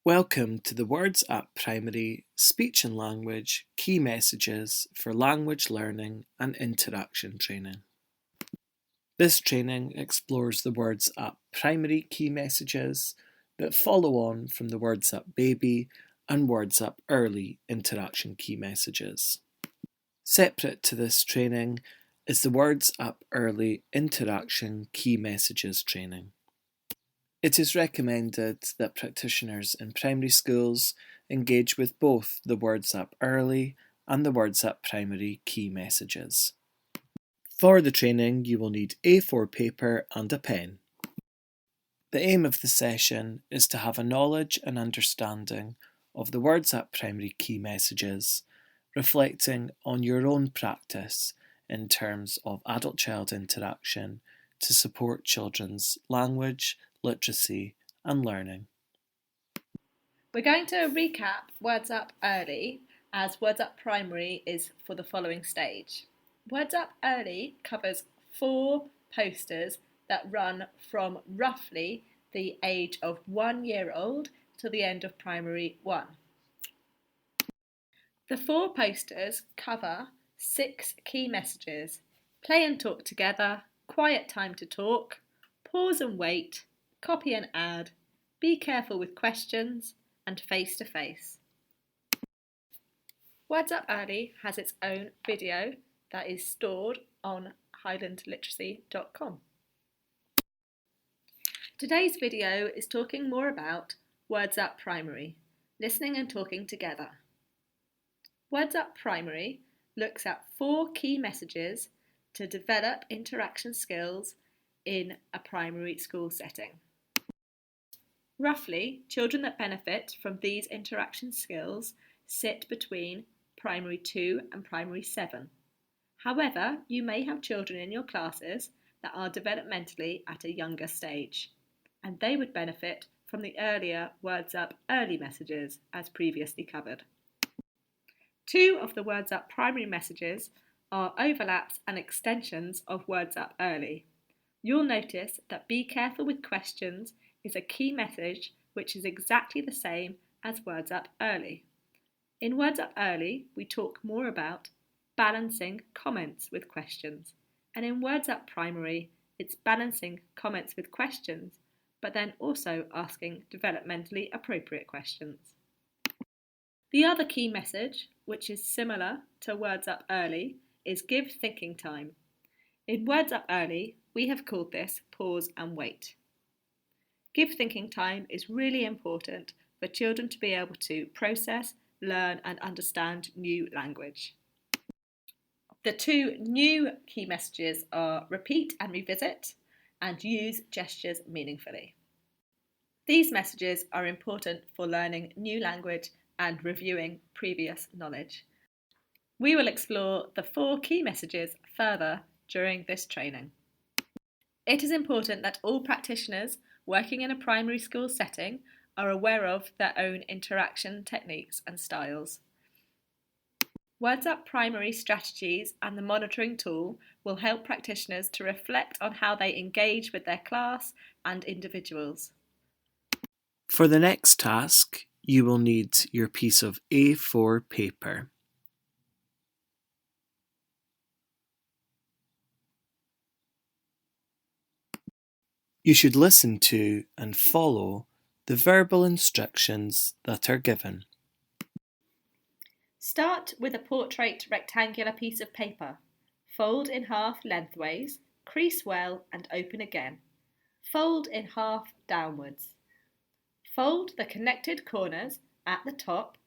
Welcome to the Words Up Primary Speech and Language Key Messages for Language Learning and Interaction Training. This training explores the Words Up Primary key messages that follow on from the Words Up Baby and Words Up Early interaction key messages. Separate to this training is the Words Up Early interaction key messages training. It is recommended that practitioners in primary schools engage with both the Words Up Early and the Words Up Primary key messages. For the training, you will need A4 paper and a pen. The aim of the session is to have a knowledge and understanding of the Words Up Primary key messages, reflecting on your own practice in terms of adult-child interaction to support children's language, literacy and learning. We're going to recap Words Up Early as Words Up Primary is for the following stage. Words Up Early covers 4 posters that run from roughly the age of 1 year old to the end of Primary 1. The 4 posters cover 6 key messages: play and talk together, quiet time to talk, pause and wait, copy and add, be careful with questions, and face-to-face. Words Up Early has its own video that is stored on highlandliteracy.com. Today's video is talking more about Words Up Primary, listening and talking together. Words Up Primary looks at 4 key messages to develop interaction skills in a primary school setting. Roughly, children that benefit from these interaction skills sit between Primary 2 and Primary 7. However, you may have children in your classes that are developmentally at a younger stage, and they would benefit from the earlier Words Up Early messages as previously covered. 2 of the Words Up Primary messages are overlaps and extensions of Words Up Early. You'll notice that be careful with questions is a key message which is exactly the same as Words Up Early. In Words Up Early, we talk more about balancing comments with questions, and in Words Up Primary, it's balancing comments with questions, but then also asking developmentally appropriate questions. The other key message, which is similar to Words Up Early, is give thinking time. In Words Up Early, we have called this pause and wait. Give thinking time is really important for children to be able to process, learn and understand new language. The 2 new key messages are repeat and revisit and use gestures meaningfully. These messages are important for learning new language and reviewing previous knowledge. We will explore the 4 key messages further during this training. It is important that all practitioners working in a primary school setting are aware of their own interaction techniques and styles. Words Up Primary strategies and the monitoring tool will help practitioners to reflect on how they engage with their class and individuals. For the next task, you will need your piece of A4 paper. You should listen to and follow the verbal instructions that are given. Start with a portrait rectangular piece of paper. Fold in half lengthways, crease well and open again. Fold in half downwards. Fold the connected corners at the top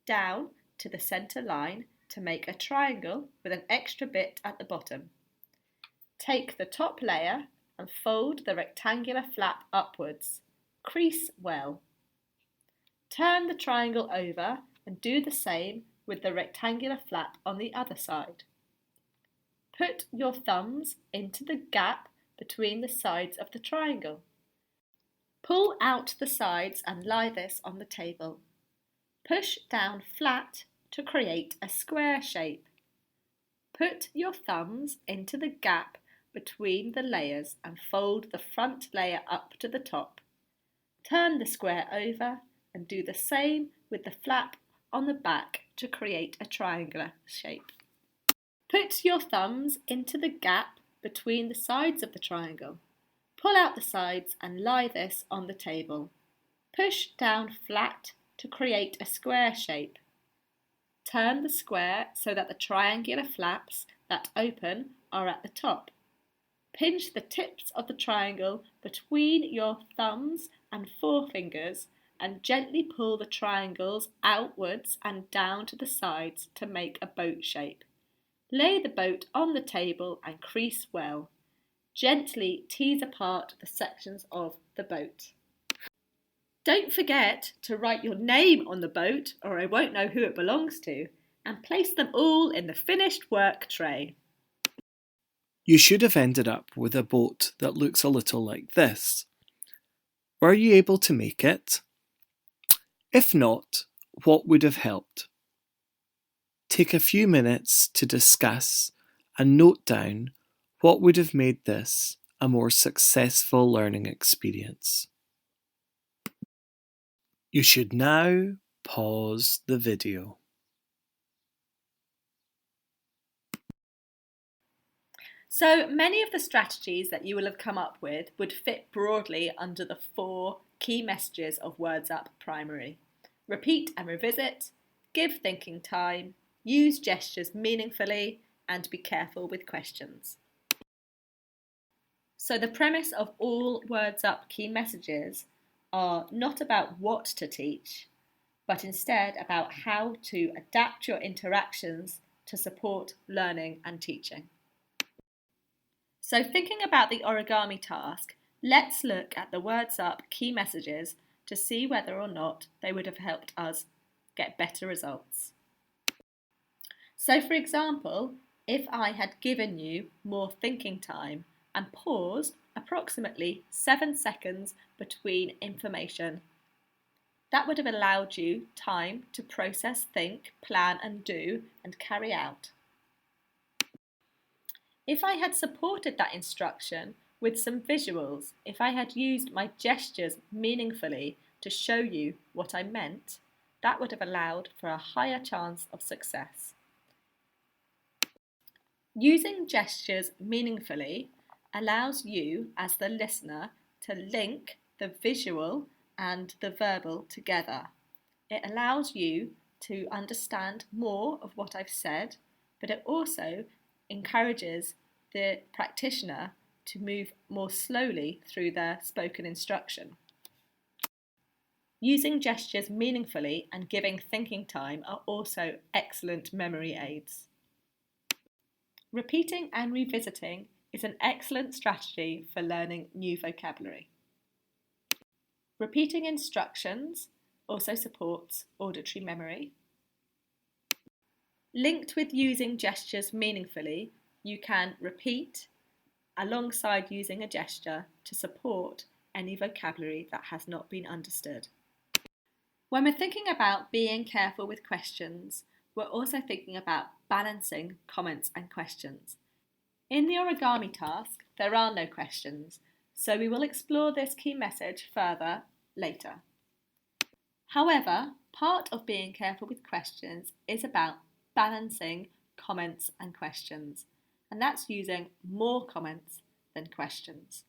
down to the centre line to make a triangle with an extra bit at the bottom. Take the top layer and fold the rectangular flap upwards. Crease well. Turn the triangle over and do the same with the rectangular flap on the other side. Put your thumbs into the gap between the sides of the triangle. Pull out the sides and lie this on the table. Push down flat to create a square shape. Put your thumbs into the gap between the layers and fold the front layer up to the top. Turn the square over and do the same with the flap on the back to create a triangular shape. Put your thumbs into the gap between the sides of the triangle. Pull out the sides and lie this on the table. Push down flat to create a square shape. Turn the square so that the triangular flaps that open are at the top. Pinch the tips of the triangle between your thumbs and forefingers and gently pull the triangles outwards and down to the sides to make a boat shape. Lay the boat on the table and crease well. Gently tease apart the sections of the boat. Don't forget to write your name on the boat or I won't know who it belongs to, and place them all in the finished work tray. You should have ended up with a boat that looks a little like this. Were you able to make it? If not, what would have helped? Take a few minutes to discuss and note down what would have made this a more successful learning experience. You should now pause the video. So many of the strategies that you will have come up with would fit broadly under the 4 key messages of Words Up Primary. Repeat and revisit, give thinking time, use gestures meaningfully, and be careful with questions. So the premise of all Words Up key messages are not about what to teach, but instead about how to adapt your interactions to support learning and teaching. So thinking about the origami task, let's look at the Words Up key messages to see whether or not they would have helped us get better results. So for example, if I had given you more thinking time and paused approximately 7 seconds between information, that would have allowed you time to process, think, plan and do and carry out. If I had supported that instruction with some visuals, if I had used my gestures meaningfully to show you what I meant, that would have allowed for a higher chance of success. Using gestures meaningfully allows you as the listener to link the visual and the verbal together. It allows you to understand more of what I've said, but it also encourages the practitioner to move more slowly through their spoken instruction. Using gestures meaningfully and giving thinking time are also excellent memory aids. Repeating and revisiting is an excellent strategy for learning new vocabulary. Repeating instructions also supports auditory memory. Linked with using gestures meaningfully, you can repeat alongside using a gesture to support any vocabulary that has not been understood. When we're thinking about being careful with questions, we're also thinking about balancing comments and questions. In the origami task, there are no questions, so we will explore this key message further later. However, part of being careful with questions is about balancing comments and questions, and that's using more comments than questions.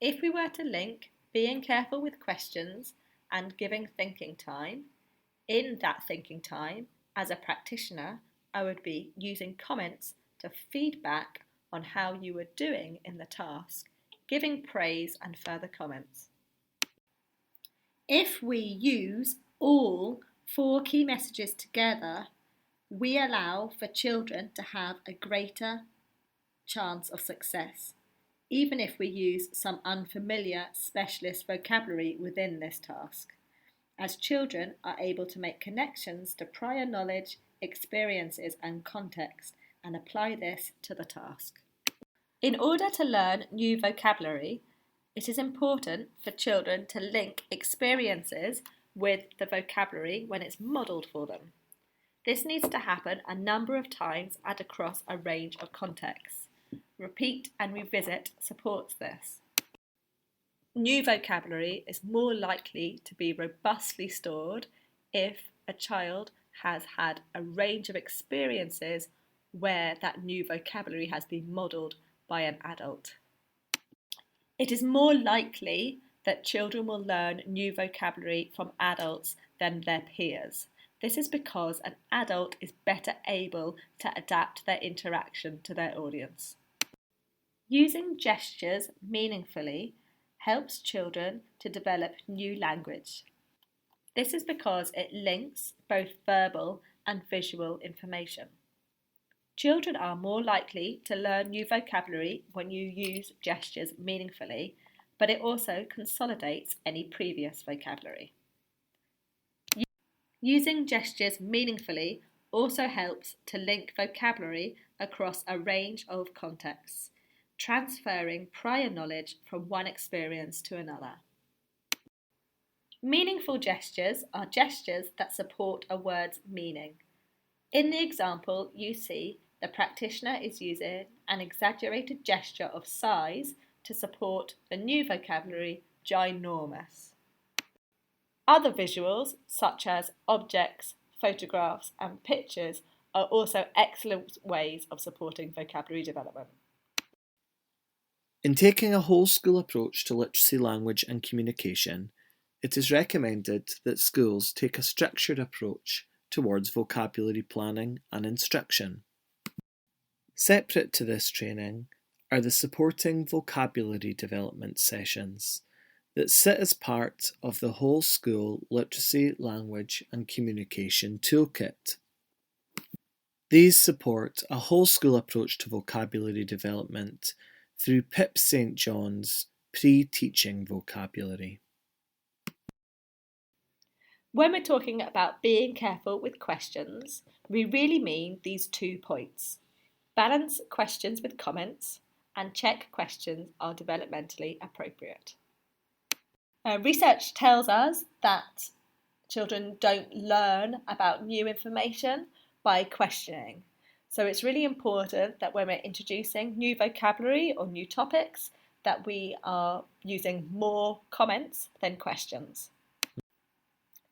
If we were to link being careful with questions and giving thinking time, in that thinking time, as a practitioner, I would be using comments to feedback on how you were doing in the task, giving praise and further comments. If we use all 4 key messages together, we allow for children to have a greater chance of success, even if we use some unfamiliar specialist vocabulary within this task, as children are able to make connections to prior knowledge, experiences and context and apply this to the task. In order to learn new vocabulary, it is important for children to link experiences with the vocabulary when it's modelled for them. This needs to happen a number of times and across a range of contexts. Repeat and revisit supports this. New vocabulary is more likely to be robustly stored if a child has had a range of experiences where that new vocabulary has been modelled by an adult. It is more likely that children will learn new vocabulary from adults than their peers. This is because an adult is better able to adapt their interaction to their audience. Using gestures meaningfully helps children to develop new language. This is because it links both verbal and visual information. Children are more likely to learn new vocabulary when you use gestures meaningfully, but it also consolidates any previous vocabulary. Using gestures meaningfully also helps to link vocabulary across a range of contexts, transferring prior knowledge from one experience to another. Meaningful gestures are gestures that support a word's meaning. In the example, you see the practitioner is using an exaggerated gesture of size to support the new vocabulary ginormous. Other visuals, such as objects, photographs, and pictures, are also excellent ways of supporting vocabulary development. In taking a whole school approach to literacy, language, and communication, it is recommended that schools take a structured approach towards vocabulary planning and instruction. Separate to this training are the supporting vocabulary development sessions that sit as part of the whole school literacy, language, and communication toolkit. These support a whole school approach to vocabulary development through Pip St John's pre-teaching vocabulary. When we're talking about being careful with questions, we really mean these 2 points. Balance questions with comments and check questions are developmentally appropriate. Research tells us that children don't learn about new information by questioning. So it's really important that when we're introducing new vocabulary or new topics, that we are using more comments than questions.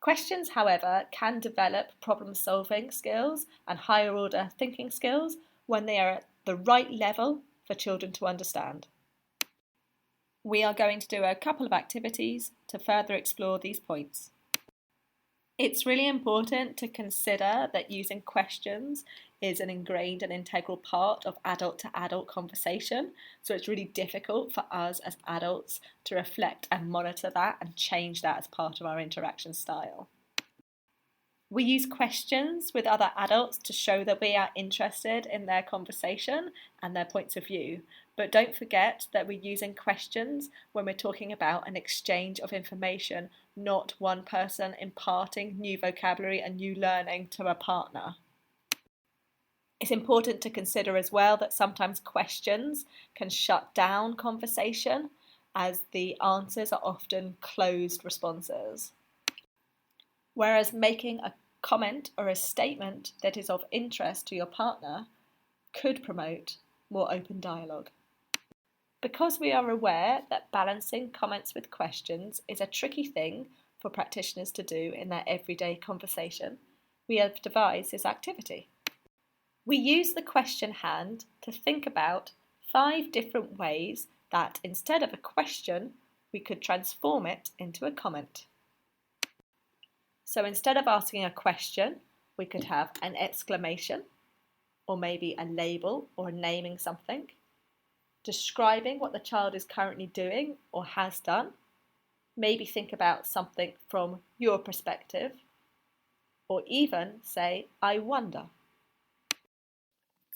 Questions, however, can develop problem-solving skills and higher-order thinking skills when they are at the right level for children to understand. We are going to do a couple of activities to further explore these points. It's really important to consider that using questions is an ingrained and integral part of adult-to-adult conversation, so it's really difficult for us as adults to reflect and monitor that and change that as part of our interaction style. We use questions with other adults to show that we are interested in their conversation and their points of view, but don't forget that we're using questions when we're talking about an exchange of information, not one person imparting new vocabulary and new learning to a partner. It's important to consider as well that sometimes questions can shut down conversation as the answers are often closed responses. Whereas making a comment or a statement that is of interest to your partner could promote more open dialogue. Because we are aware that balancing comments with questions is a tricky thing for practitioners to do in their everyday conversation, we have devised this activity. We use the question hand to think about 5 different ways that instead of a question, we could transform it into a comment. So instead of asking a question, we could have an exclamation, or maybe a label or naming something, describing what the child is currently doing or has done. Maybe think about something from your perspective, or even say, I wonder.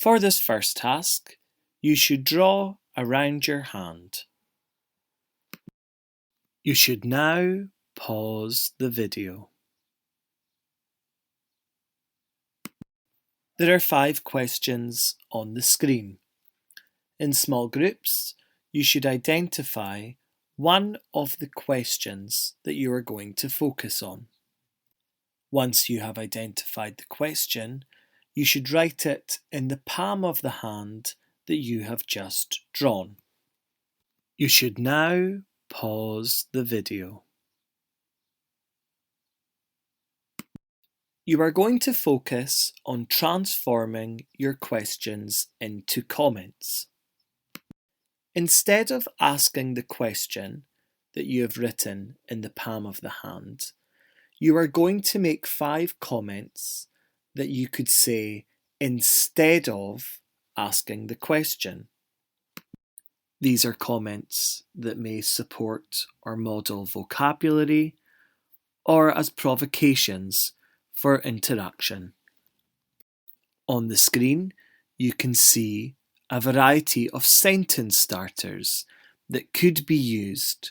For this first task, you should draw around your hand. You should now pause the video. There are 5 questions on the screen. In small groups, you should identify one of the questions that you are going to focus on. Once you have identified the question, you should write it in the palm of the hand that you have just drawn. You should now pause the video. You are going to focus on transforming your questions into comments. Instead of asking the question that you have written in the palm of the hand, you are going to make 5 comments that you could say instead of asking the question. These are comments that may support or model vocabulary or as provocations for interaction. On the screen, you can see a variety of sentence starters that could be used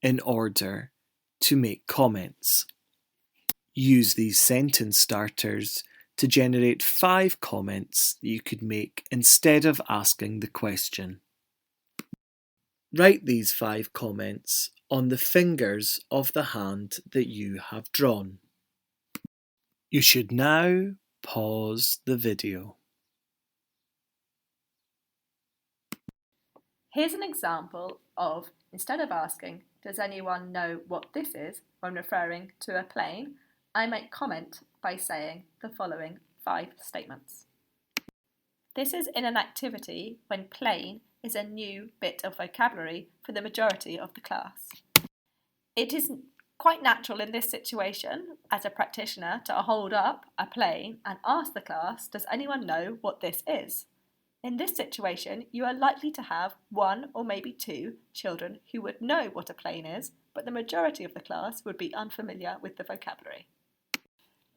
in order to make comments. Use these sentence starters to generate 5 comments that you could make instead of asking the question. Write these 5 comments on the fingers of the hand that you have drawn. You should now pause the video. Here's an example of, instead of asking, "Does anyone know what this is?" when referring to a plane, I make comment by saying the following 5 statements. This is in an activity when plane is a new bit of vocabulary for the majority of the class. It is quite natural in this situation, as a practitioner, to hold up a plane and ask the class, "Does anyone know what this is?" In this situation, you are likely to have 1 or maybe 2 children who would know what a plane is, but the majority of the class would be unfamiliar with the vocabulary.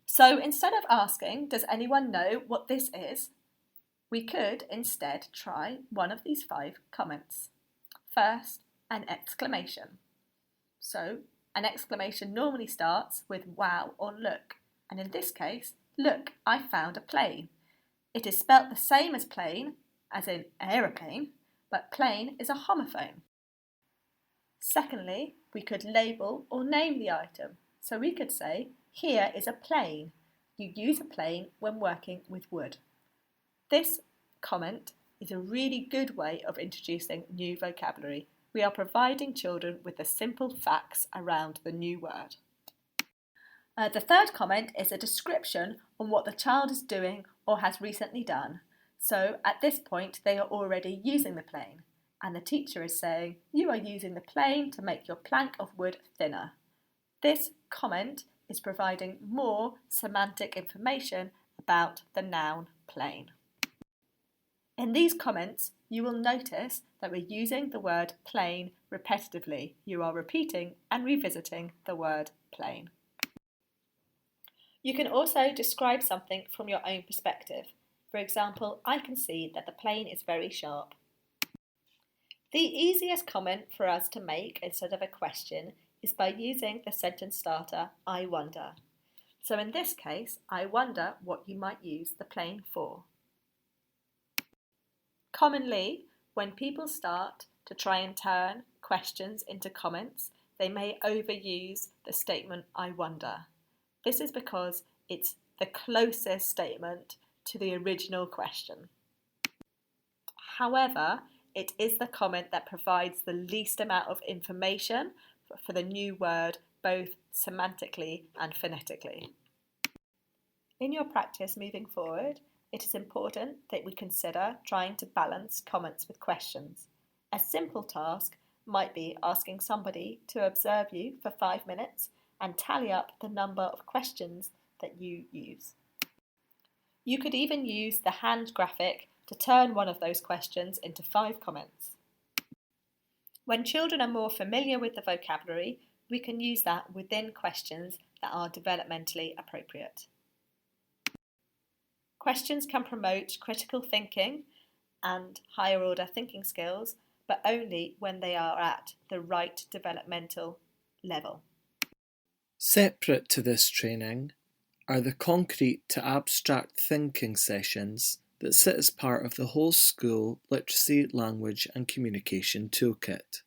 So instead of asking, "Does anyone know what this is?" we could instead try one of these 5 comments. First, an exclamation. So, an exclamation normally starts with "wow" or "look", and in this case, "Look, I found a plane." It is spelt the same as plane, as in aeroplane, but plane is a homophone. Secondly, we could label or name the item. So we could say, "Here is a plane." You use a plane when working with wood. This comment is a really good way of introducing new vocabulary. We are providing children with the simple facts around the new word. The third comment is a description on what the child is doing or has recently done. So at this point, they are already using the plane, and the teacher is saying, "You are using the plane to make your plank of wood thinner." This comment is providing more semantic information about the noun plane. In these comments, you will notice that we're using the word plane repetitively. You are repeating and revisiting the word plane. You can also describe something from your own perspective. For example, "I can see that the plane is very sharp." The easiest comment for us to make instead of a question is by using the sentence starter, "I wonder." So in this case, I wonder what you might use the plane for. Commonly, when people start to try and turn questions into comments, they may overuse the statement, "I wonder." This is because it's the closest statement to the original question. However, it is the comment that provides the least amount of information for the new word, both semantically and phonetically. In your practice moving forward, it is important that we consider trying to balance comments with questions. A simple task might be asking somebody to observe you for 5 minutes and tally up the number of questions that you use. You could even use the hand graphic to turn one of those questions into 5 comments. When children are more familiar with the vocabulary, we can use that within questions that are developmentally appropriate. Questions can promote critical thinking and higher order thinking skills, but only when they are at the right developmental level. Separate to this training are the concrete to abstract thinking sessions that sit as part of the whole school literacy, language and communication toolkit.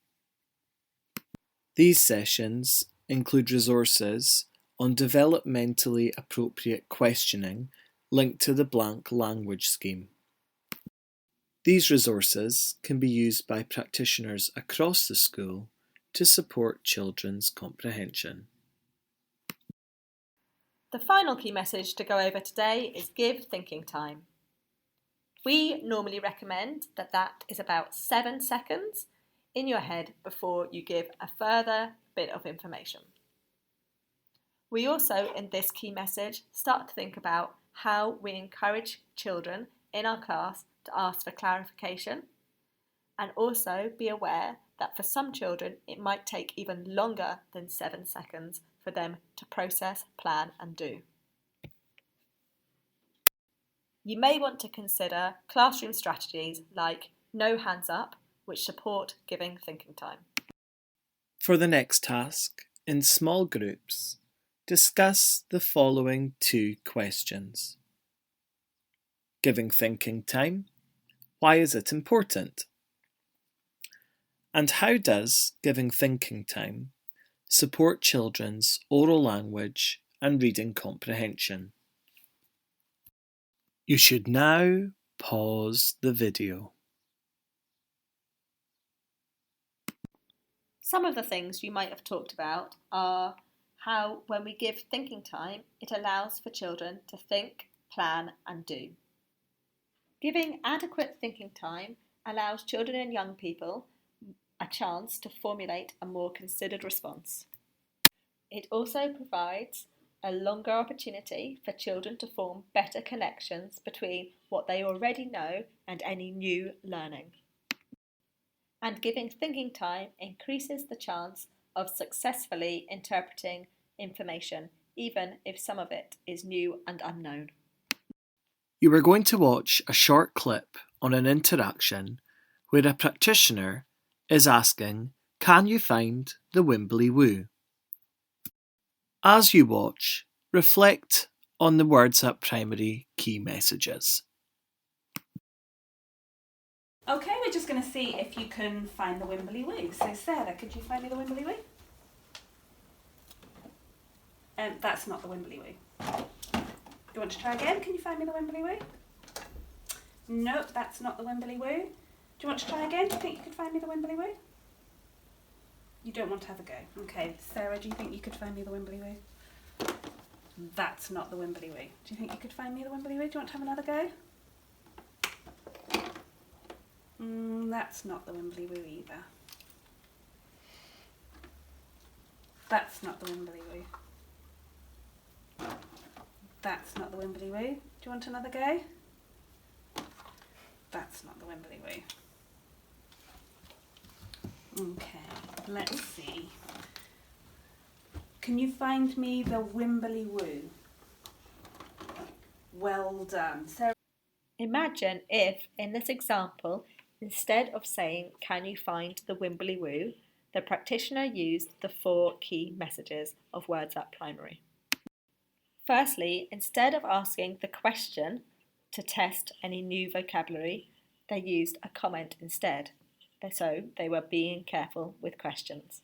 These sessions include resources on developmentally appropriate questioning linked to the blank language scheme. These resources can be used by practitioners across the school to support children's comprehension. The final key message to go over today is give thinking time. We normally recommend that is about 7 seconds in your head before you give a further bit of information. We also, in this key message, start to think about how we encourage children in our class to ask for clarification, and also be aware that for some children it might take even longer than 7 seconds for them to process, plan and do. You may want to consider classroom strategies like no hands up, which support giving thinking time. For the next task, in small groups, discuss the following 2 questions. Giving thinking time, why is it important? And how does giving thinking time support children's oral language and reading comprehension? You should now pause the video. Some of the things you might have talked about are how when we give thinking time, it allows for children to think, plan and do. Giving adequate thinking time allows children and young people a chance to formulate a more considered response. It also provides a longer opportunity for children to form better connections between what they already know and any new learning. And giving thinking time increases the chance of successfully interpreting information, even if some of it is new and unknown. You are going to watch a short clip on an interaction where a practitioner is asking, can you find the Wimbly Woo? As you watch, reflect on the Words at Primary key messages. Okay, we're just going to see if you can find the Wimbly Woo. So Sarah, could you find me the Wimbly Woo? That's not the Wimbly Woo. You want to try again? Can you find me the Wimbly Woo? Nope, that's not the Wimbly Woo. Do you want to try again? Do you think you could find me the Wimbly Woo? You don't want to have a go. Okay, Sarah, do you think you could find me the Wimbly Woo? That's not the Wimbly Woo. Do you think you could find me the Wimbly Woo? Do you want to have another go? That's not the Wimbly Woo either. That's not the Wimbly Woo. That's not the Wimbly Woo. Do you want another go? That's not the Wimbly Woo. Okay, let's see. Can you find me the Wimbly Woo? Well done. Sarah. Imagine if, in this example, instead of saying, can you find the Wimbly Woo, the practitioner used the 4 key messages of Words at Primary. Firstly, instead of asking the question to test any new vocabulary, they used a comment instead. So they were being careful with questions.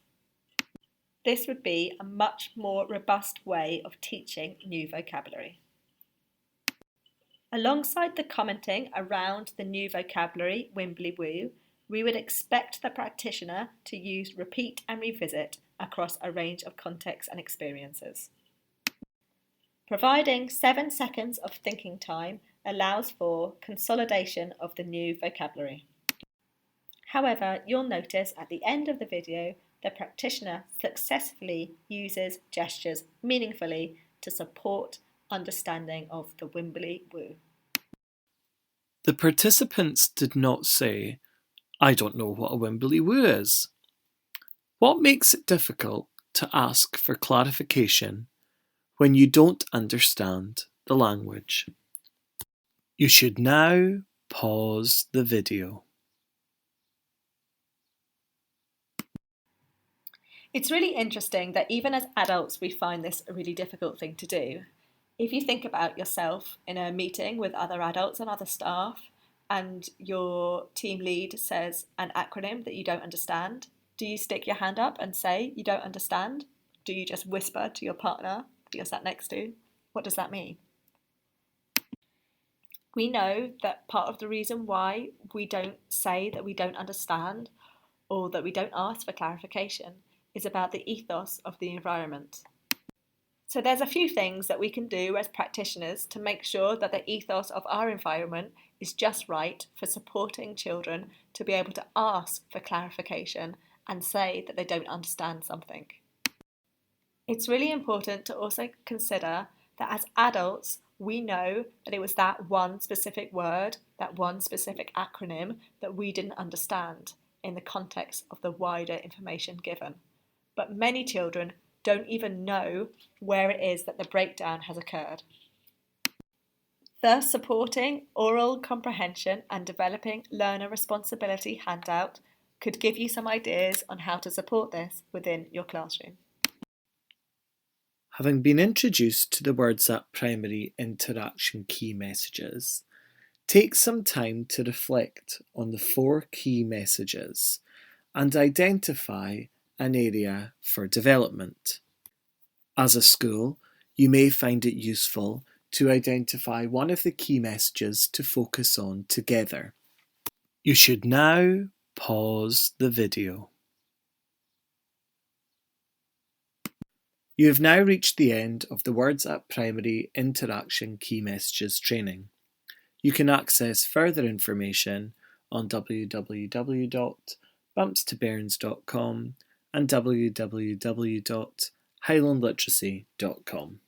This would be a much more robust way of teaching new vocabulary. Alongside the commenting around the new vocabulary, Wimbly Woo, we would expect the practitioner to use repeat and revisit across a range of contexts and experiences. Providing 7 seconds of thinking time allows for consolidation of the new vocabulary. However, you'll notice at the end of the video, the practitioner successfully uses gestures meaningfully to support understanding of the Wimbly Woo. The participants did not say, I don't know what a Wimbly Woo is. What makes it difficult to ask for clarification when you don't understand the language? You should now pause the video. It's really interesting that even as adults we find this a really difficult thing to do. If you think about yourself in a meeting with other adults and other staff and your team lead says an acronym that you don't understand, do you stick your hand up and say you don't understand? Do you just whisper to your partner that you're sat next to? What does that mean? We know that part of the reason why we don't say that we don't understand or that we don't ask for clarification, is about the ethos of the environment. So there's a few things that we can do as practitioners to make sure that the ethos of our environment is just right for supporting children to be able to ask for clarification and say that they don't understand something. It's really important to also consider that as adults, we know that it was that one specific word, that one specific acronym that we didn't understand in the context of the wider information given. But many children don't even know where it is that the breakdown has occurred. The Supporting Oral Comprehension and Developing Learner Responsibility handout could give you some ideas on how to support this within your classroom. Having been introduced to the Words Up Primary interaction key messages, take some time to reflect on the 4 key messages and identify an area for development. As a school, you may find it useful to identify one of the key messages to focus on together. You should now pause the video. You have now reached the end of the Words Up Primary Interaction Key Messages training. You can access further information on www.bumpstobairns.com and www.highlandliteracy.com.